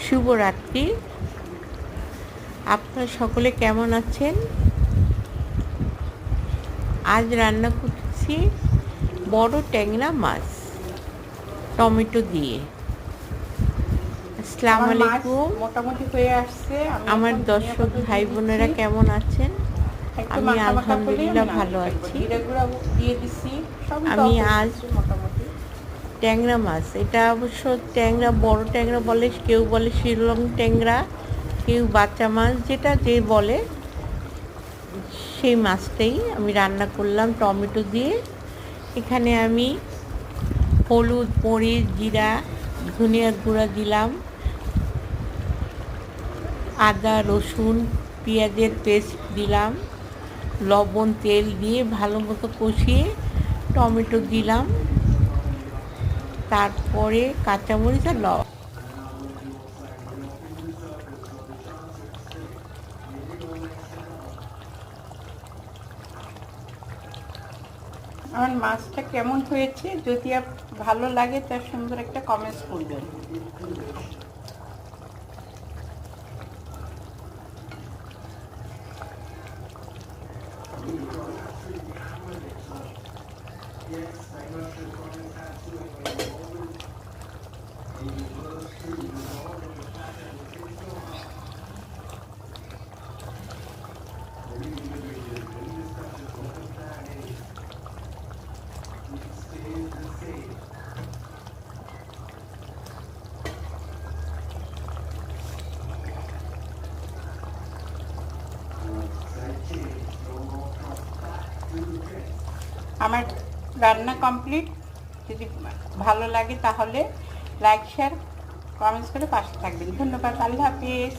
শুভরাত্রি। আপনারা সকলে কেমন আছেন? আজ রান্না করছি বড় ট্যাংরা মাছ টমেটো দিয়ে। আসসালামু আলাইকুম। মোটামুটি হয়ে আসছে। আমার দর্শক ভাই বোনেরা কেমন আছেন? আমি আলহামদুলিল্লাহ ভালো আছি। দিয়ে দিছি। আমি আজ ট্যাংরা মাছ, এটা অবশ্য ট্যাংরা, বড় ট্যাংরা বলে, কেউ বলে শিলং ট্যাংরা, কেউ বাচ্চা মাছ, যেটা যে বলে সেই মাছটাই আমি রান্না করলাম টমেটো দিয়ে। এখানে আমি হলুদ, মরিচ, জিরা, ধনিয়ার গুঁড়া দিলাম, আদা, রসুন, পেঁয়াজের পেস্ট দিলাম, লবণ, তেল দিয়ে ভালো মতো কষিয়ে টমেটো দিলাম, তারপরে কাঁচামরিচ আর লবণ। আমার মাছটা কেমন হয়েছে যদি ভালো লাগে তার সুন্দর একটা কমেন্টস করবেন। আমার রান্না কমপ্লিট। যদি ভালো লাগে তাহলে লাইক, শেয়ার, কমেন্টস করে পাশে থাকবেন। ধন্যবাদ। আল্লাহ হাফিজ।